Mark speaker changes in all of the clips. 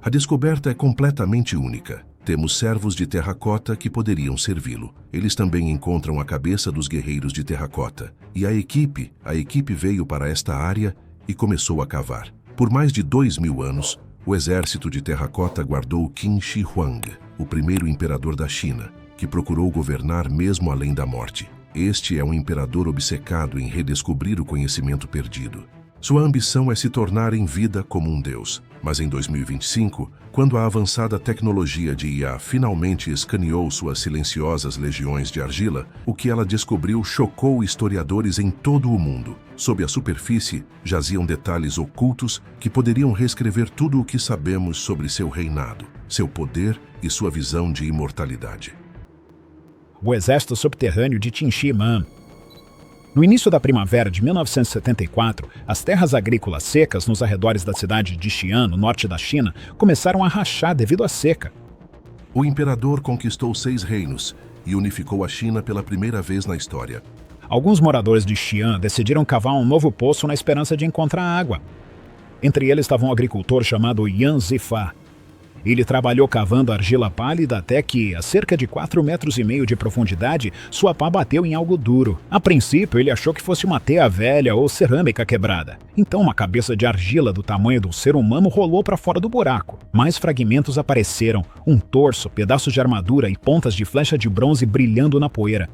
Speaker 1: A descoberta é completamente única. Temos servos de terracota que poderiam servi-lo. Eles também encontram a cabeça dos guerreiros de terracota. E a equipe veio para esta área e começou a cavar. Por mais de 2000 anos, o exército de terracota guardou Qin Shi Huang, o primeiro imperador da China, que procurou governar mesmo além da morte. Este é um imperador obcecado em redescobrir o conhecimento perdido. Sua ambição é se tornar em vida como um deus. Mas em 2025, quando a avançada tecnologia de IA finalmente escaneou suas silenciosas legiões de argila, o que ela descobriu chocou historiadores em todo o mundo. Sob a superfície, jaziam detalhes ocultos que poderiam reescrever tudo o que sabemos sobre seu reinado, seu poder e sua visão de imortalidade.
Speaker 2: O exército subterrâneo de Qin Shi Huang. No início da primavera de 1974, as terras agrícolas secas nos arredores da cidade de Xi'an, no norte da China, começaram a rachar devido à seca.
Speaker 1: O imperador conquistou 6 reinos e unificou a China pela primeira vez na história.
Speaker 2: Alguns moradores de Xi'an decidiram cavar um novo poço na esperança de encontrar água. Entre eles estava um agricultor chamado Yan Zifa. Ele trabalhou cavando argila pálida até que, a cerca de 4,5 metros de profundidade, sua pá bateu em algo duro. A princípio, ele achou que fosse uma teia velha ou cerâmica quebrada. Então, uma cabeça de argila do tamanho do ser humano rolou para fora do buraco. Mais fragmentos apareceram, um torso, pedaços de armadura e pontas de flecha de bronze brilhando na poeira.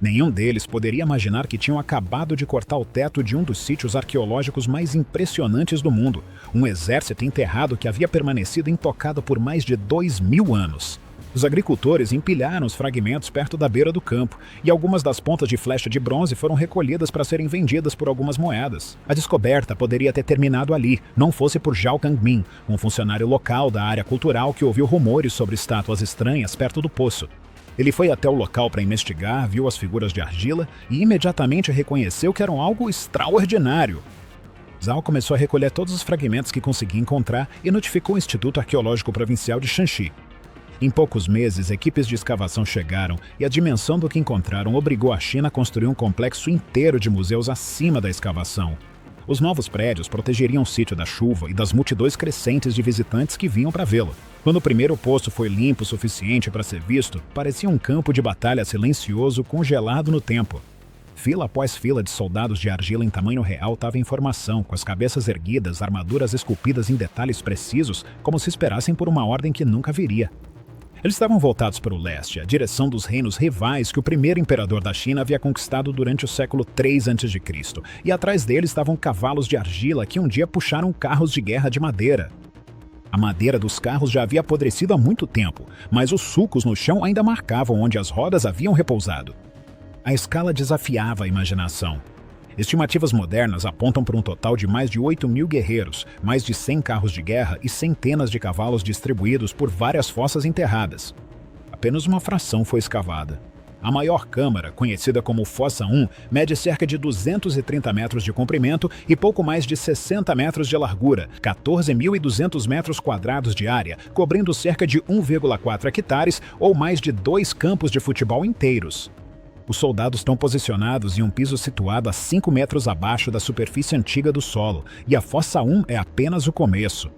Speaker 2: Nenhum deles poderia imaginar que tinham acabado de cortar o teto de um dos sítios arqueológicos mais impressionantes do mundo, um exército enterrado que havia permanecido intocado por mais de 2000 anos. Os agricultores empilharam os fragmentos perto da beira do campo, e algumas das pontas de flecha de bronze foram recolhidas para serem vendidas por algumas moedas. A descoberta poderia ter terminado ali, não fosse por Zhao Kangmin, um funcionário local da área cultural que ouviu rumores sobre estátuas estranhas perto do poço. Ele foi até o local para investigar, viu as figuras de argila e imediatamente reconheceu que eram algo extraordinário. Zhao começou a recolher todos os fragmentos que conseguia encontrar e notificou o Instituto Arqueológico Provincial de Shanxi. Em poucos meses, equipes de escavação chegaram e a dimensão do que encontraram obrigou a China a construir um complexo inteiro de museus acima da escavação. Os novos prédios protegeriam o sítio da chuva e das multidões crescentes de visitantes que vinham para vê-lo. Quando o primeiro poço foi limpo o suficiente para ser visto, parecia um campo de batalha silencioso congelado no tempo. Fila após fila de soldados de argila em tamanho real estava em formação, com as cabeças erguidas, armaduras esculpidas em detalhes precisos, como se esperassem por uma ordem que nunca viria. Eles estavam voltados para o leste, a direção dos reinos rivais que o primeiro imperador da China havia conquistado durante o século III a.C., e atrás deles estavam cavalos de argila que um dia puxaram carros de guerra de madeira. A madeira dos carros já havia apodrecido há muito tempo, mas os sulcos no chão ainda marcavam onde as rodas haviam repousado. A escala desafiava a imaginação. Estimativas modernas apontam para um total de mais de 8.000 guerreiros, mais de 100 carros de guerra e centenas de cavalos distribuídos por várias fossas enterradas. Apenas uma fração foi escavada. A maior câmara, conhecida como Fossa 1, mede cerca de 230 metros de comprimento e pouco mais de 60 metros de largura, 14.200 metros quadrados de área, cobrindo cerca de 1,4 hectares ou mais de 2 campos de futebol inteiros. Os soldados estão posicionados em um piso situado a 5 metros abaixo da superfície antiga do solo, e a Fossa 1 é apenas o começo.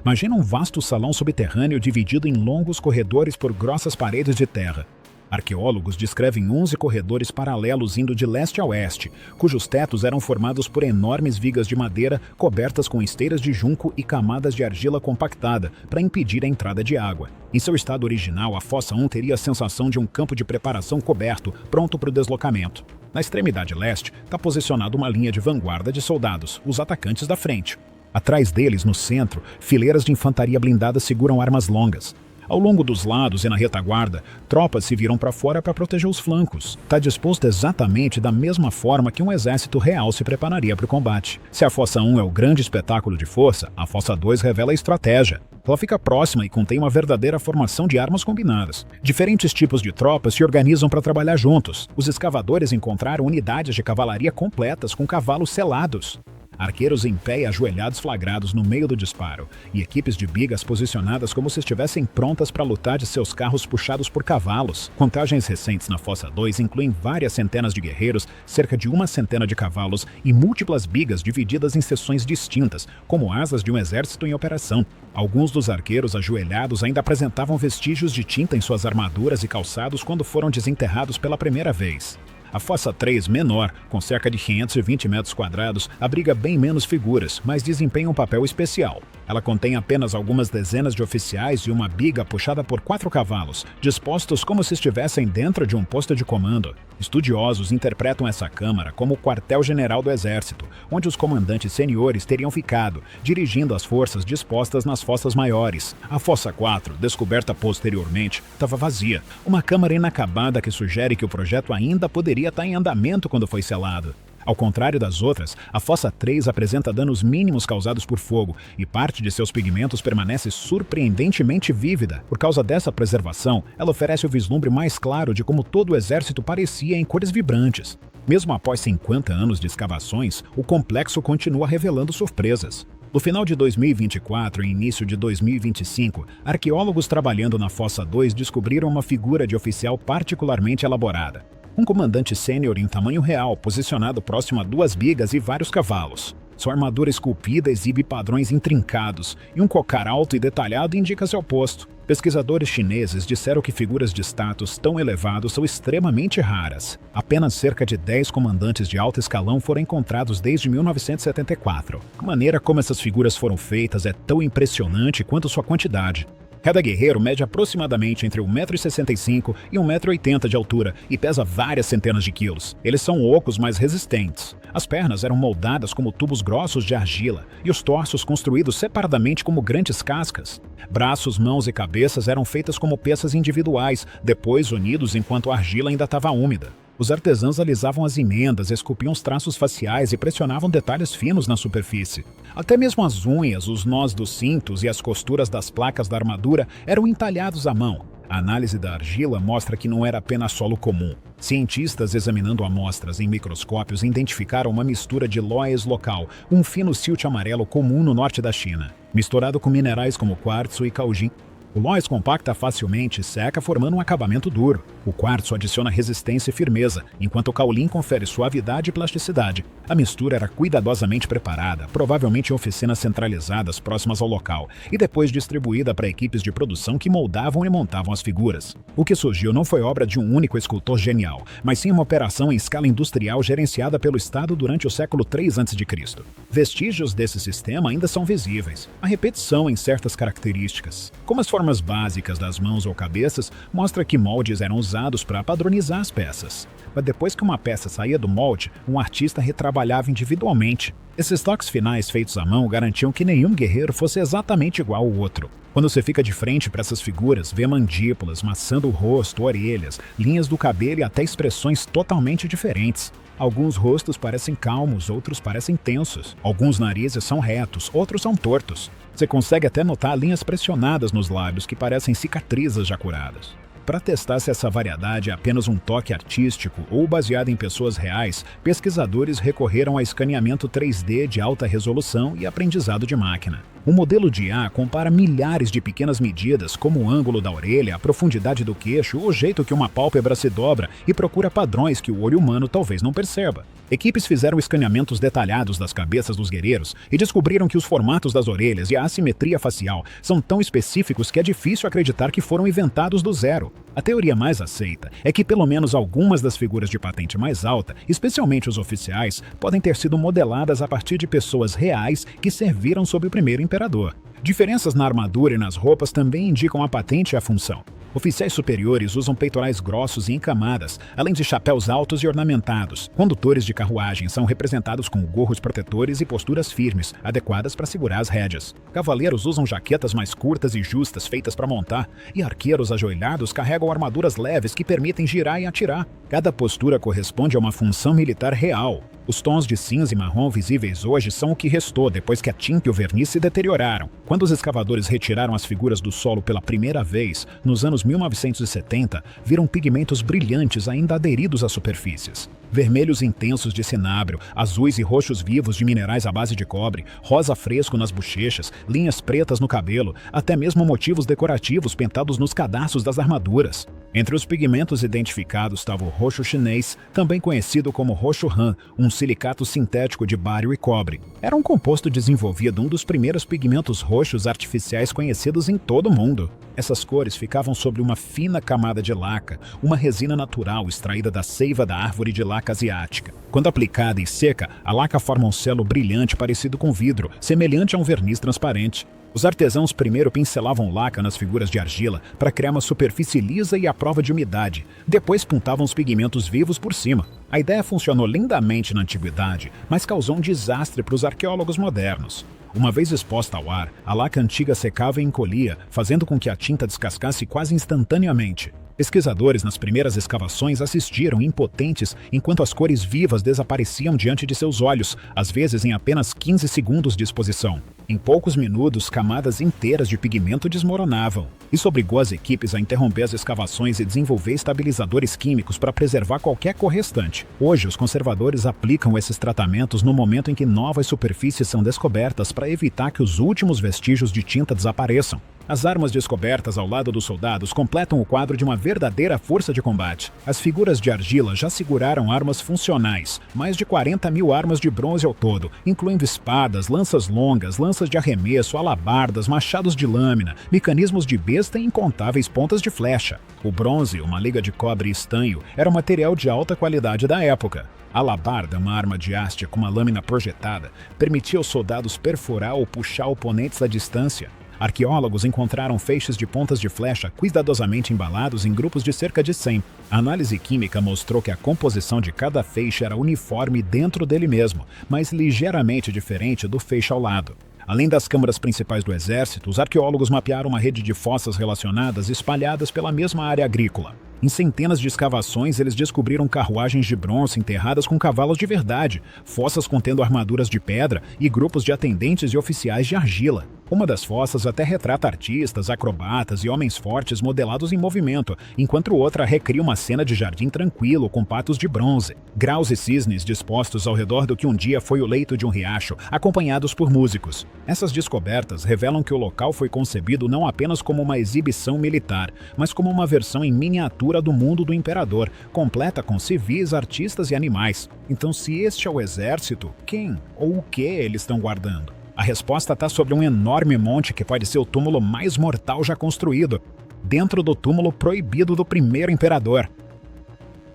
Speaker 2: Imagina um vasto salão subterrâneo dividido em longos corredores por grossas paredes de terra. Arqueólogos descrevem 11 corredores paralelos indo de leste a oeste, cujos tetos eram formados por enormes vigas de madeira cobertas com esteiras de junco e camadas de argila compactada para impedir a entrada de água. Em seu estado original, a Fossa 1 teria a sensação de um campo de preparação coberto, pronto para o deslocamento. Na extremidade leste, está posicionada uma linha de vanguarda de soldados, os atacantes da frente. Atrás deles, no centro, fileiras de infantaria blindada seguram armas longas. Ao longo dos lados e na retaguarda, tropas se viram para fora para proteger os flancos. Está disposto exatamente da mesma forma que um exército real se prepararia para o combate. Se a Fossa 1 é o grande espetáculo de força, a Fossa 2 revela a estratégia. Ela fica próxima e contém uma verdadeira formação de armas combinadas. Diferentes tipos de tropas se organizam para trabalhar juntos. Os escavadores encontraram unidades de cavalaria completas com cavalos selados. arqueiros em pé e ajoelhados flagrados no meio do disparo, e equipes de bigas posicionadas como se estivessem prontas para lutar de seus carros puxados por cavalos. Contagens recentes na Fossa 2 incluem várias centenas de guerreiros, cerca de uma centena de cavalos e múltiplas bigas divididas em seções distintas, como asas de um exército em operação. Alguns dos arqueiros ajoelhados ainda apresentavam vestígios de tinta em suas armaduras e calçados quando foram desenterrados pela primeira vez. A Fossa 3, menor, com cerca de 520 metros quadrados, abriga bem menos figuras, mas desempenha um papel especial. Ela contém apenas algumas dezenas de oficiais e uma biga puxada por 4 cavalos, dispostos como se estivessem dentro de um posto de comando. Estudiosos interpretam essa câmara como o quartel-general do exército, onde os comandantes seniores teriam ficado, dirigindo as forças dispostas nas fossas maiores. A Fossa 4, descoberta posteriormente, estava vazia, uma câmara inacabada que sugere que o projeto ainda poderia estar em andamento quando foi selado. Ao contrário das outras, a Fossa 3 apresenta danos mínimos causados por fogo e parte de seus pigmentos permanece surpreendentemente vívida. Por causa dessa preservação, ela oferece o vislumbre mais claro de como todo o exército parecia em cores vibrantes. Mesmo após 50 anos de escavações, o complexo continua revelando surpresas. No final de 2024 e início de 2025, arqueólogos trabalhando na Fossa 2 descobriram uma figura de oficial particularmente elaborada. Um comandante sênior em tamanho real, posicionado próximo a 2 bigas e vários cavalos. Sua armadura esculpida exibe padrões intrincados, e um cocar alto e detalhado indica seu posto. Pesquisadores chineses disseram que figuras de status tão elevados são extremamente raras. Apenas cerca de 10 comandantes de alto escalão foram encontrados desde 1974. A maneira como essas figuras foram feitas é tão impressionante quanto sua quantidade. Cada guerreiro mede aproximadamente entre 1,65 m e 1,80 m de altura e pesa várias centenas de quilos. Eles são ocos, mas resistentes. As pernas eram moldadas como tubos grossos de argila e os torsos construídos separadamente como grandes cascas. Braços, mãos e cabeças eram feitas como peças individuais, depois unidos enquanto a argila ainda estava úmida. Os artesãos alisavam as emendas, esculpiam os traços faciais e pressionavam detalhes finos na superfície. Até mesmo as unhas, os nós dos cintos e as costuras das placas da armadura eram entalhados à mão. A análise da argila mostra que não era apenas solo comum. Cientistas examinando amostras em microscópios identificaram uma mistura de loess local, um fino silt amarelo comum no norte da China, misturado com minerais como quartzo e caujin. O loess compacta facilmente e seca, formando um acabamento duro. O quartzo adiciona resistência e firmeza, enquanto o caolin confere suavidade e plasticidade. A mistura era cuidadosamente preparada, provavelmente em oficinas centralizadas próximas ao local, e depois distribuída para equipes de produção que moldavam e montavam as figuras. O que surgiu não foi obra de um único escultor genial, mas sim uma operação em escala industrial gerenciada pelo Estado durante o século III a.C. Vestígios desse sistema ainda são visíveis. A repetição em certas características, como as formas básicas das mãos ou cabeças, mostra que moldes eram usados para padronizar as peças. Mas depois que uma peça saía do molde, um artista retrabalhava individualmente. Esses toques finais feitos à mão garantiam que nenhum guerreiro fosse exatamente igual ao outro. Quando você fica de frente para essas figuras, vê mandíbulas, maçã do rosto, orelhas, linhas do cabelo e até expressões totalmente diferentes. Alguns rostos parecem calmos, outros parecem tensos. Alguns narizes são retos, outros são tortos. Você consegue até notar linhas pressionadas nos lábios que parecem cicatrizes já curadas. Para testar se essa variedade é apenas um toque artístico ou baseado em pessoas reais, pesquisadores recorreram a escaneamento 3D de alta resolução e aprendizado de máquina. Um modelo de IA compara milhares de pequenas medidas, como o ângulo da orelha, a profundidade do queixo, o jeito que uma pálpebra se dobra, e procura padrões que o olho humano talvez não perceba. Equipes fizeram escaneamentos detalhados das cabeças dos guerreiros e descobriram que os formatos das orelhas e a assimetria facial são tão específicos que é difícil acreditar que foram inventados do zero. A teoria mais aceita é que pelo menos algumas das figuras de patente mais alta, especialmente os oficiais, podem ter sido modeladas a partir de pessoas reais que serviram sob o primeiro imperador. Diferenças na armadura e nas roupas também indicam a patente e a função. Oficiais superiores usam peitorais grossos e em camadas, além de chapéus altos e ornamentados. Condutores de carruagem são representados com gorros protetores e posturas firmes, adequadas para segurar as rédeas. Cavaleiros usam jaquetas mais curtas e justas feitas para montar, e arqueiros ajoelhados carregam armaduras leves que permitem girar e atirar. Cada postura corresponde a uma função militar real. Os tons de cinza e marrom visíveis hoje são o que restou depois que a tinta e o verniz se deterioraram. Quando os escavadores retiraram as figuras do solo pela primeira vez, nos anos 1970, viram pigmentos brilhantes ainda aderidos às superfícies. Vermelhos intensos de cinábrio, azuis e roxos vivos de minerais à base de cobre, rosa fresco nas bochechas, linhas pretas no cabelo, até mesmo motivos decorativos pintados nos cadarços das armaduras. Entre os pigmentos identificados estava o roxo chinês, também conhecido como roxo Han, um silicato sintético de bário e cobre. Era um composto desenvolvido, um dos primeiros pigmentos roxos artificiais conhecidos em todo o mundo. Essas cores ficavam sobre uma fina camada de laca, uma resina natural extraída da seiva da árvore de laca asiática. Quando aplicada e seca, a laca forma um selo brilhante parecido com vidro, semelhante a um verniz transparente. Os artesãos primeiro pincelavam laca nas figuras de argila para criar uma superfície lisa e à prova de umidade. Depois puntavam os pigmentos vivos por cima. A ideia funcionou lindamente na antiguidade, mas causou um desastre para os arqueólogos modernos. Uma vez exposta ao ar, a laca antiga secava e encolhia, fazendo com que a tinta descascasse quase instantaneamente. Pesquisadores nas primeiras escavações assistiram impotentes enquanto as cores vivas desapareciam diante de seus olhos, às vezes em apenas 15 segundos de exposição. Em poucos minutos, camadas inteiras de pigmento desmoronavam. Isso obrigou as equipes a interromper as escavações e desenvolver estabilizadores químicos para preservar qualquer cor restante. Hoje, os conservadores aplicam esses tratamentos no momento em que novas superfícies são descobertas para evitar que os últimos vestígios de tinta desapareçam. As armas descobertas ao lado dos soldados completam o quadro de uma verdadeira força de combate. As figuras de argila já seguraram armas funcionais, mais de 40 mil armas de bronze ao todo, incluindo espadas, lanças longas, lanças de arremesso, alabardas, machados de lâmina, mecanismos de besta e incontáveis pontas de flecha. O bronze, uma liga de cobre e estanho, era um material de alta qualidade da época. A alabarda, uma arma de haste com uma lâmina projetada, permitia aos soldados perfurar ou puxar oponentes à distância. Arqueólogos encontraram feixes de pontas de flecha cuidadosamente embalados em grupos de cerca de 100. A análise química mostrou que a composição de cada feixe era uniforme dentro dele mesmo, mas ligeiramente diferente do feixe ao lado. Além das câmaras principais do exército, os arqueólogos mapearam uma rede de fossas relacionadas espalhadas pela mesma área agrícola. Em centenas de escavações, eles descobriram carruagens de bronze enterradas com cavalos de verdade, fossas contendo armaduras de pedra e grupos de atendentes e oficiais de argila. Uma das fossas até retrata artistas, acrobatas e homens fortes modelados em movimento, enquanto outra recria uma cena de jardim tranquilo com patos de bronze. Graus e cisnes dispostos ao redor do que um dia foi o leito de um riacho, acompanhados por músicos. Essas descobertas revelam que o local foi concebido não apenas como uma exibição militar, mas como uma versão em miniatura do mundo do imperador, completa com civis, artistas e animais. Então, se este é o exército, quem ou o que eles estão guardando? A resposta está sobre um enorme monte que pode ser o túmulo mais mortal já construído, dentro do túmulo proibido do primeiro imperador.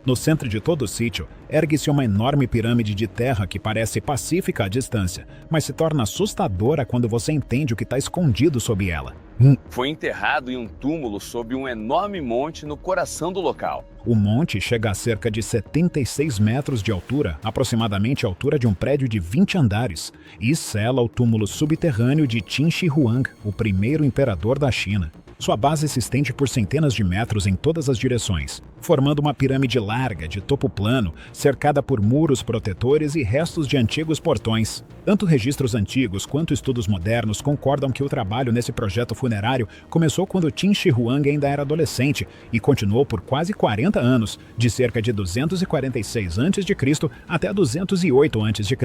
Speaker 2: No centro de todo o sítio, ergue-se uma enorme pirâmide de terra que parece pacífica à distância, mas se torna assustadora quando você entende o que está escondido sob ela.
Speaker 3: Foi enterrado em um túmulo sob um enorme monte no coração do local.
Speaker 2: O monte chega a cerca de 76 metros de altura, aproximadamente a altura de um prédio de 20 andares, e sela o túmulo subterrâneo de Qin Shi Huang, o primeiro imperador da China. Sua base se estende por centenas de metros em todas as direções, formando uma pirâmide larga, de topo plano, cercada por muros protetores e restos de antigos portões. Tanto registros antigos quanto estudos modernos concordam que o trabalho nesse projeto funerário começou quando Qin Shi Huang ainda era adolescente e continuou por quase 40 anos, de cerca de 246 a.C. até 208 a.C.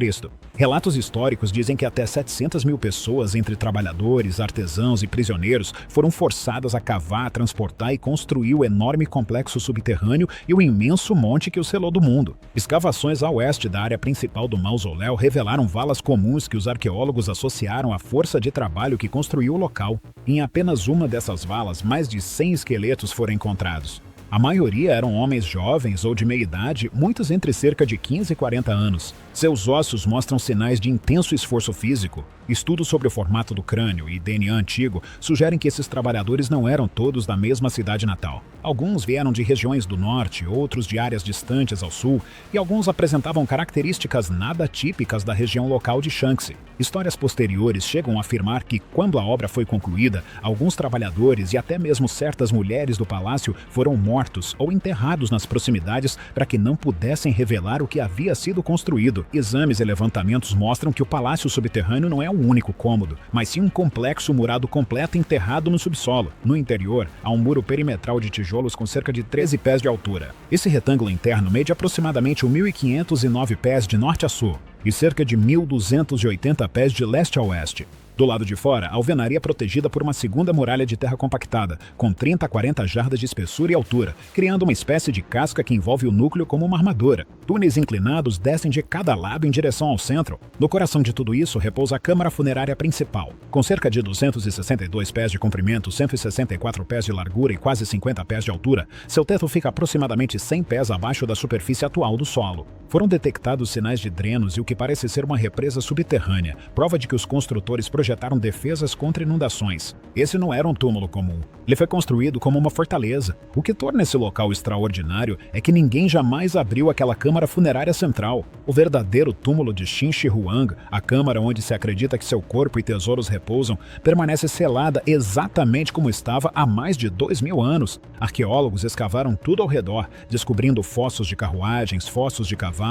Speaker 2: Relatos históricos dizem que até 700 mil pessoas, entre trabalhadores, artesãos e prisioneiros, foram forçadas a cavar, transportar e construir o enorme complexo subterrâneo e o imenso monte que o selou do mundo. Escavações a oeste da área principal do mausoléu revelaram valas comuns que os arqueólogos associaram à força de trabalho que construiu o local. Em apenas uma dessas valas, mais de 100 esqueletos foram encontrados. A maioria eram homens jovens ou de meia idade, muitos entre cerca de 15 e 40 anos. Seus ossos mostram sinais de intenso esforço físico. Estudos sobre o formato do crânio e DNA antigo sugerem que esses trabalhadores não eram todos da mesma cidade natal. Alguns vieram de regiões do norte, outros de áreas distantes ao sul, e alguns apresentavam características nada típicas da região local de Shanxi. Histórias posteriores chegam a afirmar que, quando a obra foi concluída, alguns trabalhadores e até mesmo certas mulheres do palácio foram mortos mortos ou enterrados nas proximidades para que não pudessem revelar o que havia sido construído. Exames e levantamentos mostram que o palácio subterrâneo não é o único cômodo, mas sim um complexo murado completo enterrado no subsolo. No interior, há um muro perimetral de tijolos com cerca de 13 pés de altura. Esse retângulo interno mede aproximadamente 1.509 pés de norte a sul e cerca de 1.280 pés de leste a oeste. Do lado de fora, a alvenaria é protegida por uma segunda muralha de terra compactada, com 30 a 40 jardas de espessura e altura, criando uma espécie de casca que envolve o núcleo como uma armadura. Túneis inclinados descem de cada lado em direção ao centro. No coração de tudo isso repousa a câmara funerária principal. Com cerca de 262 pés de comprimento, 164 pés de largura e quase 50 pés de altura, seu teto fica aproximadamente 100 pés abaixo da superfície atual do solo. Foram detectados sinais de drenos e o que parece ser uma represa subterrânea, prova de que os construtores projetaram defesas contra inundações. Esse não era um túmulo comum. Ele foi construído como uma fortaleza. O que torna esse local extraordinário é que ninguém jamais abriu aquela câmara funerária central. O verdadeiro túmulo de Qin Shi Huang, a câmara onde se acredita que seu corpo e tesouros repousam, permanece selada exatamente como estava há mais de 2.000 anos. Arqueólogos escavaram tudo ao redor, descobrindo fossos de carruagens, fossos de cavalos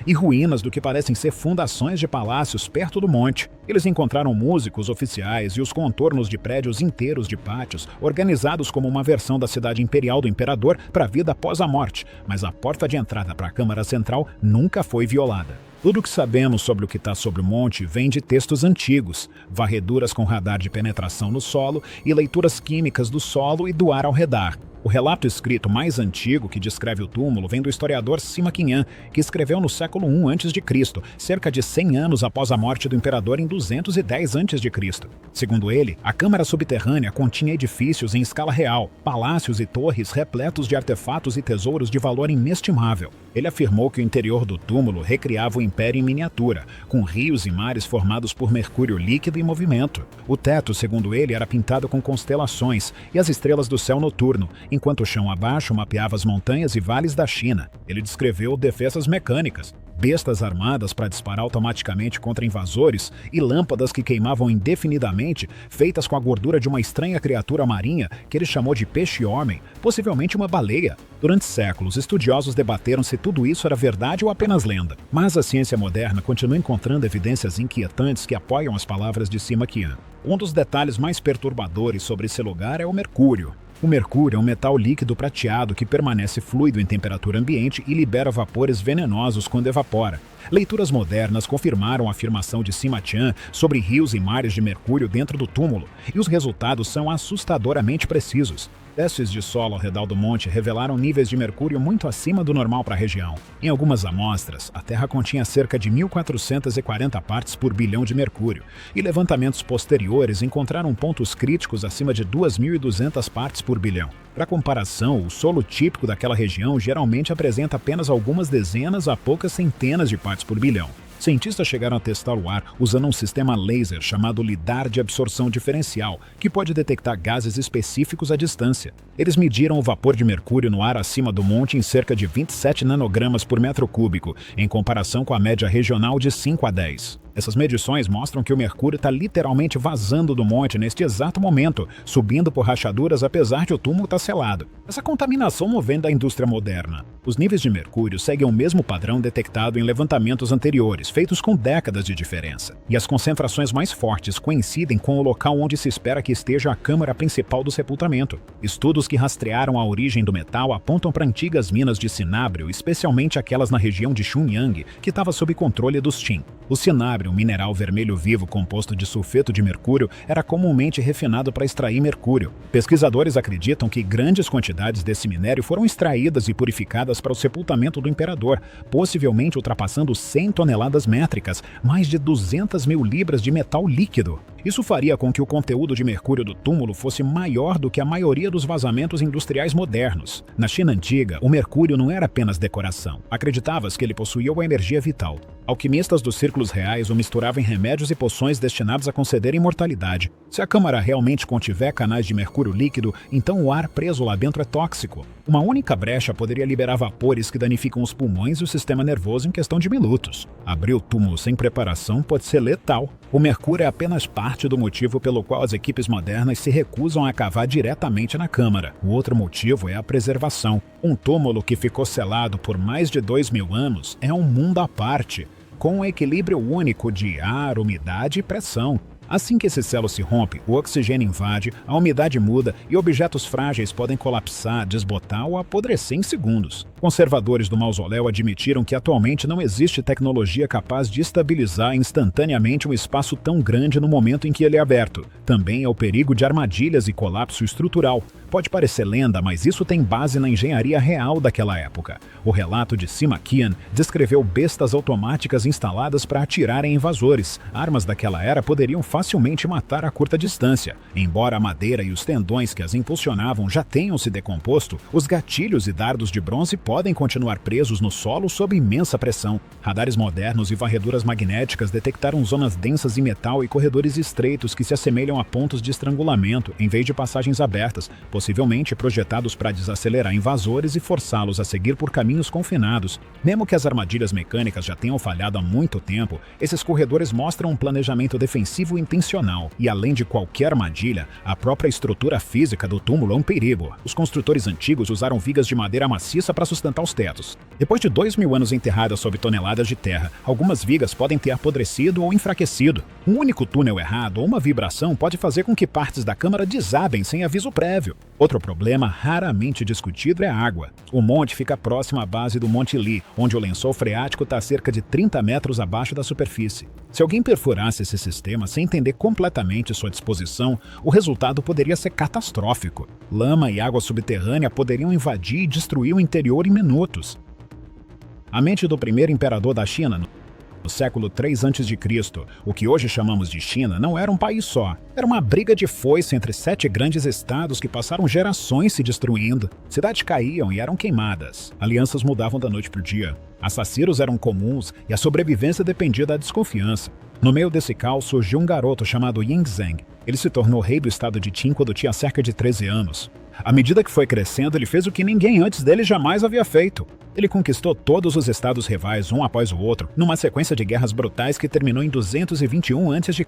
Speaker 2: e ruínas do que parecem ser fundações de palácios perto do monte. Eles encontraram músicos oficiais e os contornos de prédios inteiros de pátios, organizados como uma versão da cidade imperial do imperador para a vida após a morte, mas a porta de entrada para a câmara central nunca foi violada. Tudo o que sabemos sobre o que está sobre o monte vem de textos antigos, varreduras com radar de penetração no solo e leituras químicas do solo e do ar ao redor. O relato escrito mais antigo que descreve o túmulo vem do historiador Sima Qian, que escreveu no século I a.C., cerca de 100 anos após a morte do imperador em 210 a.C. Segundo ele, a câmara subterrânea continha edifícios em escala real, palácios e torres repletos de artefatos e tesouros de valor inestimável. Ele afirmou que o interior do túmulo recriava o império em miniatura, com rios e mares formados por mercúrio líquido em movimento. O teto, segundo ele, era pintado com constelações e as estrelas do céu noturno, enquanto o chão abaixo mapeava as montanhas e vales da China. Ele descreveu defesas mecânicas, bestas armadas para disparar automaticamente contra invasores e lâmpadas que queimavam indefinidamente, feitas com a gordura de uma estranha criatura marinha que ele chamou de peixe-homem, possivelmente uma baleia. Durante séculos, estudiosos debateram se tudo isso era verdade ou apenas lenda, mas a ciência moderna continua encontrando evidências inquietantes que apoiam as palavras de Sima Qian. Um dos detalhes mais perturbadores sobre esse lugar é o mercúrio. O mercúrio é um metal líquido prateado que permanece fluido em temperatura ambiente e libera vapores venenosos quando evapora. Leituras modernas confirmaram a afirmação de Sima Qian sobre rios e mares de mercúrio dentro do túmulo, e os resultados são assustadoramente precisos. Testes de solo ao redor do monte revelaram níveis de mercúrio muito acima do normal para a região. Em algumas amostras, a Terra continha cerca de 1.440 partes por bilhão de mercúrio, e levantamentos posteriores encontraram pontos críticos acima de 2.200 partes por bilhão. Para comparação, o solo típico daquela região geralmente apresenta apenas algumas dezenas a poucas centenas de partes por bilhão. Cientistas chegaram a testar o ar usando um sistema laser chamado lidar de absorção diferencial, que pode detectar gases específicos à distância. Eles mediram o vapor de mercúrio no ar acima do monte em cerca de 27 nanogramas por metro cúbico, em comparação com a média regional de 5 a 10. Essas medições mostram que o mercúrio está literalmente vazando do monte neste exato momento, subindo por rachaduras apesar de o túmulo estar selado. Essa contaminação não vem da indústria moderna. Os níveis de mercúrio seguem o mesmo padrão detectado em levantamentos anteriores, feitos com décadas de diferença. E as concentrações mais fortes coincidem com o local onde se espera que esteja a câmara principal do sepultamento. Estudos que rastrearam a origem do metal apontam para antigas minas de cinábrio, especialmente aquelas na região de Xunyang, que estava sob controle dos Qin. O cinábrio, um mineral vermelho vivo composto de sulfeto de mercúrio, era comumente refinado para extrair mercúrio. Pesquisadores acreditam que grandes quantidades desse minério foram extraídas e purificadas para o sepultamento do imperador, possivelmente ultrapassando 100 toneladas métricas, mais de 200 mil libras de metal líquido. Isso faria com que o conteúdo de mercúrio do túmulo fosse maior do que a maioria dos vazamentos industriais modernos. Na China antiga, o mercúrio não era apenas decoração. Acreditava-se que ele possuía uma energia vital. Alquimistas dos círculos reais o misturavam em remédios e poções destinados a conceder imortalidade. Se a câmara realmente contiver canais de mercúrio líquido, então o ar preso lá dentro é tóxico. Uma única brecha poderia liberar vapores que danificam os pulmões e o sistema nervoso em questão de minutos. Abrir o túmulo sem preparação pode ser letal. O mercúrio é apenas parte parte do motivo pelo qual as equipes modernas se recusam a cavar diretamente na câmara. O outro motivo é a preservação. Um túmulo que ficou selado por mais de 2.000 anos é um mundo à parte, com um equilíbrio único de ar, umidade e pressão. Assim que esse selo se rompe, o oxigênio invade, a umidade muda e objetos frágeis podem colapsar, desbotar ou apodrecer em segundos. Conservadores do mausoléu admitiram que atualmente não existe tecnologia capaz de estabilizar instantaneamente um espaço tão grande no momento em que ele é aberto. Também é o perigo de armadilhas e colapso estrutural. Pode parecer lenda, mas isso tem base na engenharia real daquela época. O relato de Simakian descreveu bestas automáticas instaladas para atirar em invasores. Armas daquela era poderiam facilmente matar a curta distância. Embora a madeira e os tendões que as impulsionavam já tenham se decomposto, os gatilhos e dardos de bronze podem continuar presos no solo sob imensa pressão. Radares modernos e varreduras magnéticas detectaram zonas densas de metal e corredores estreitos que se assemelham a pontos de estrangulamento, em vez de passagens abertas, possivelmente projetados para desacelerar invasores e forçá-los a seguir por caminhos confinados. Mesmo que as armadilhas mecânicas já tenham falhado há muito tempo, esses corredores mostram um planejamento defensivo intencional. E além de qualquer armadilha, a própria estrutura física do túmulo é um perigo. Os construtores antigos usaram vigas de madeira maciça para sustentar os tetos. Depois de 2.000 anos enterradas sob toneladas de terra, algumas vigas podem ter apodrecido ou enfraquecido. Um único túnel errado ou uma vibração pode fazer com que partes da câmara desabem sem aviso prévio. Outro problema raramente discutido é a água. O monte fica próximo à base do Monte Lee, onde o lençol freático está a cerca de 30 metros abaixo da superfície. Se alguém perfurasse esse sistema sem entender completamente sua disposição, o resultado poderia ser catastrófico. Lama e água subterrânea poderiam invadir e destruir o interior em minutos. A mente do primeiro imperador da China, no século III a.C., o que hoje chamamos de China, não era um país só. Era uma briga de foice entre 7 grandes estados que passaram gerações se destruindo. Cidades caíam e eram queimadas. Alianças mudavam da noite para o dia. Assassinos eram comuns e a sobrevivência dependia da desconfiança. No meio desse caos surgiu um garoto chamado Yingzheng. Ele se tornou rei do estado de Qin quando tinha cerca de 13 anos. À medida que foi crescendo, ele fez o que ninguém antes dele jamais havia feito. Ele conquistou todos os estados rivais um após o outro, numa sequência de guerras brutais que terminou em 221 a.C.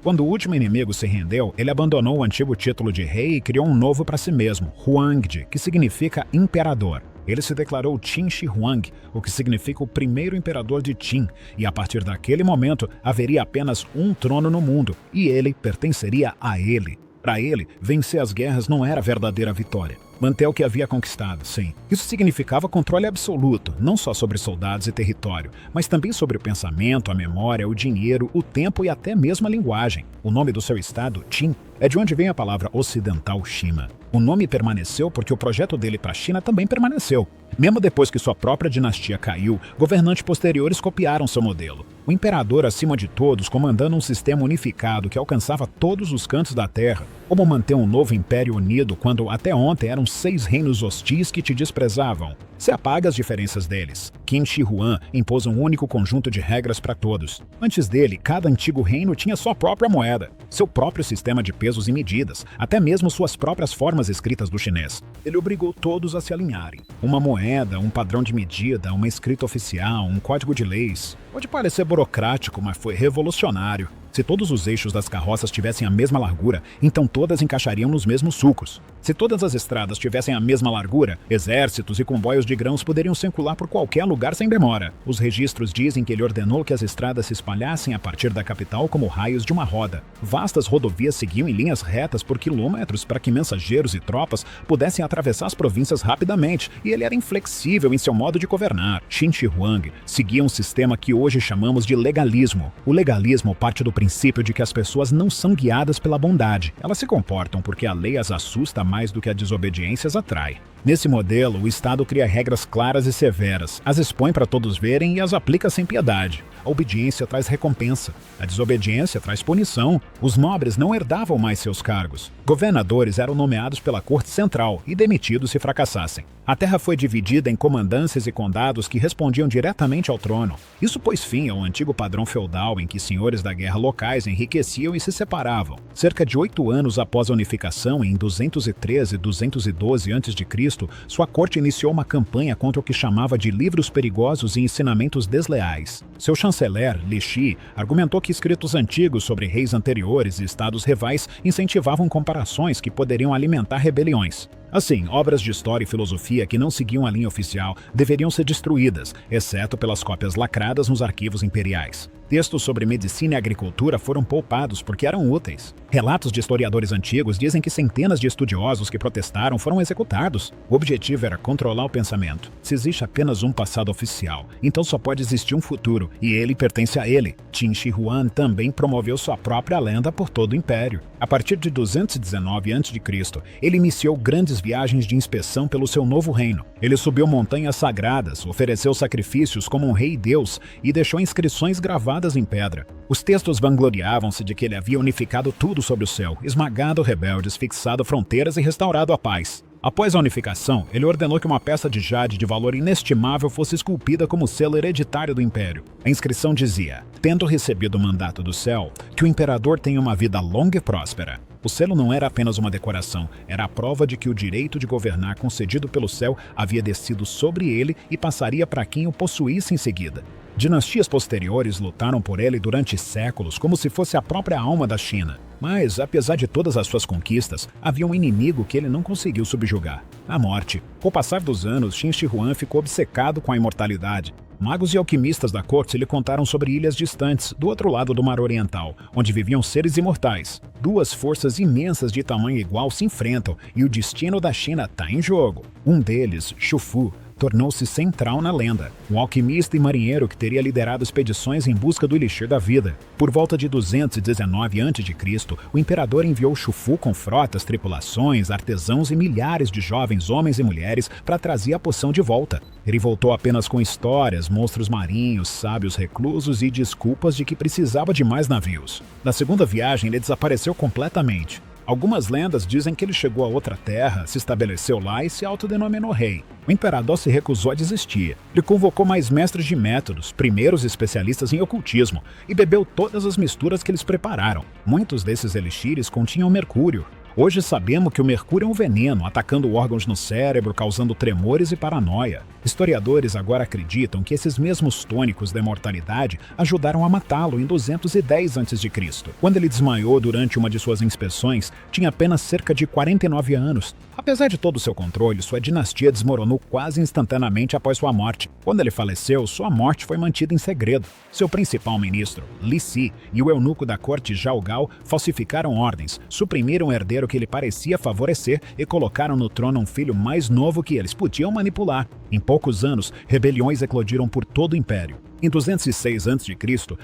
Speaker 2: Quando o último inimigo se rendeu, ele abandonou o antigo título de rei e criou um novo para si mesmo, Huangdi, que significa imperador. Ele se declarou Qin Shi Huang, o que significa o primeiro imperador de Qin, e a partir daquele momento haveria apenas um trono no mundo, e ele pertenceria a ele. Para ele, vencer as guerras não era verdadeira vitória. Manter o que havia conquistado, sim. Isso significava controle absoluto, não só sobre soldados e território, mas também sobre o pensamento, a memória, o dinheiro, o tempo e até mesmo a linguagem. O nome do seu estado, Qin, é de onde vem a palavra ocidental China. O nome permaneceu porque o projeto dele para a China também permaneceu. Mesmo depois que sua própria dinastia caiu, governantes posteriores copiaram seu modelo. O imperador acima de todos, comandando um sistema unificado que alcançava todos os cantos da terra. Como manter um novo império unido quando até ontem eram 6 reinos hostis que te desprezavam? Se apaga as diferenças deles. Qin Shi Huang impôs um único conjunto de regras para todos. Antes dele, cada antigo reino tinha sua própria moeda, seu próprio sistema de pesos e medidas, até mesmo suas próprias formas escritas do chinês. Ele obrigou todos a se alinharem. Uma moeda, um padrão de medida, uma escrita oficial, um código de leis. Pode parecer burocrático, mas foi revolucionário. Se todos os eixos das carroças tivessem a mesma largura, então todas encaixariam nos mesmos sulcos. Se todas as estradas tivessem a mesma largura, exércitos e comboios de grãos poderiam circular por qualquer lugar sem demora. Os registros dizem que ele ordenou que as estradas se espalhassem a partir da capital como raios de uma roda. Vastas rodovias seguiam em linhas retas por quilômetros para que mensageiros e tropas pudessem atravessar as províncias rapidamente, e ele era inflexível em seu modo de governar. Qin Shi Huang seguia um sistema que hoje chamamos de legalismo. O legalismo parte do princípio de que as pessoas não são guiadas pela bondade. Elas se comportam porque a lei as assusta mais do que a desobediência as atrai. Nesse modelo, o Estado cria regras claras e severas, as expõe para todos verem e as aplica sem piedade. A obediência traz recompensa, a desobediência traz punição. Os nobres não herdavam mais seus cargos. Governadores eram nomeados pela corte central e demitidos se fracassassem. A terra foi dividida em comandâncias e condados que respondiam diretamente ao trono. Isso pôs fim ao antigo padrão feudal em que senhores da guerra locais enriqueciam e se separavam. Cerca de 8 anos após a unificação, em 230 213 e 212 a.C., sua corte iniciou uma campanha contra o que chamava de livros perigosos e ensinamentos desleais. Seu chanceler, Li Shi, argumentou que escritos antigos sobre reis anteriores e estados rivais incentivavam comparações que poderiam alimentar rebeliões. Assim, obras de história e filosofia que não seguiam a linha oficial deveriam ser destruídas, exceto pelas cópias lacradas nos arquivos imperiais. Textos sobre medicina e agricultura foram poupados porque eram úteis. Relatos de historiadores antigos dizem que centenas de estudiosos que protestaram foram executados. O objetivo era controlar o pensamento. Se existe apenas um passado oficial, então só pode existir um futuro, e ele pertence a ele. Qin Shi Huang também promoveu sua própria lenda por todo o império. A partir de 219 a.C., ele iniciou grandes viagens de inspeção pelo seu novo reino. Ele subiu montanhas sagradas, ofereceu sacrifícios como um rei-deus e deixou inscrições gravadas em pedra. Os textos vangloriavam-se de que ele havia unificado tudo sobre o céu, esmagado rebeldes, fixado fronteiras e restaurado a paz. Após a unificação, ele ordenou que uma peça de jade de valor inestimável fosse esculpida como selo hereditário do império. A inscrição dizia: "Tendo recebido o mandato do céu, que o imperador tenha uma vida longa e próspera." O selo não era apenas uma decoração, era a prova de que o direito de governar concedido pelo céu havia descido sobre ele e passaria para quem o possuísse em seguida. Dinastias posteriores lutaram por ele durante séculos, como se fosse a própria alma da China. Mas, apesar de todas as suas conquistas, havia um inimigo que ele não conseguiu subjugar: a morte. Com o passar dos anos, Qin Shi Huang ficou obcecado com a imortalidade. Magos e alquimistas da corte lhe contaram sobre ilhas distantes, do outro lado do Mar Oriental, onde viviam seres imortais. Duas forças imensas de tamanho igual se enfrentam e o destino da China está em jogo. Um deles, Xu Fu, tornou-se central na lenda, um alquimista e marinheiro que teria liderado expedições em busca do elixir da vida. Por volta de 219 a.C., o imperador enviou Xu Fu com frotas, tripulações, artesãos e milhares de jovens homens e mulheres para trazer a poção de volta. Ele voltou apenas com histórias, monstros marinhos, sábios reclusos e desculpas de que precisava de mais navios. Na segunda viagem, ele desapareceu completamente. Algumas lendas dizem que ele chegou a outra terra, se estabeleceu lá e se autodenominou rei. O imperador se recusou a desistir. Ele convocou mais mestres de métodos, primeiros especialistas em ocultismo, e bebeu todas as misturas que eles prepararam. Muitos desses elixires continham mercúrio. Hoje sabemos que o mercúrio é um veneno, atacando órgãos no cérebro, causando tremores e paranoia. Historiadores agora acreditam que esses mesmos tônicos da imortalidade ajudaram a matá-lo em 210 a.C. Quando ele desmaiou durante uma de suas inspeções, tinha apenas cerca de 49 anos. Apesar de todo o seu controle, sua dinastia desmoronou quase instantaneamente após sua morte. Quando ele faleceu, sua morte foi mantida em segredo. Seu principal ministro, Li Si, e o eunuco da corte Zhao Gao falsificaram ordens, suprimiram o herdeiro que ele parecia favorecer e colocaram no trono um filho mais novo que eles podiam manipular. Em poucos anos, rebeliões eclodiram por todo o império. Em 206 a.C.,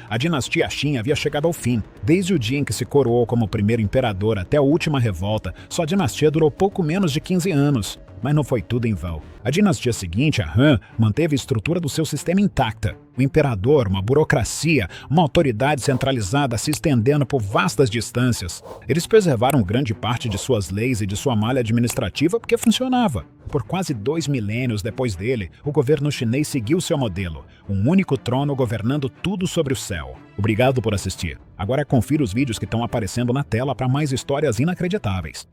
Speaker 2: a dinastia Qin havia chegado ao fim. Desde o dia em que se coroou como primeiro imperador até a última revolta, sua dinastia durou pouco menos de 15 anos. Mas não foi tudo em vão. A dinastia seguinte, a Han, manteve a estrutura do seu sistema intacta. O imperador, uma burocracia, uma autoridade centralizada se estendendo por vastas distâncias. Eles preservaram grande parte de suas leis e de sua malha administrativa porque funcionava. Por quase 2 milênios depois dele, o governo chinês seguiu seu modelo, um único trono governando tudo sobre o céu. Obrigado por assistir. Agora confira os vídeos que estão aparecendo na tela para mais histórias inacreditáveis.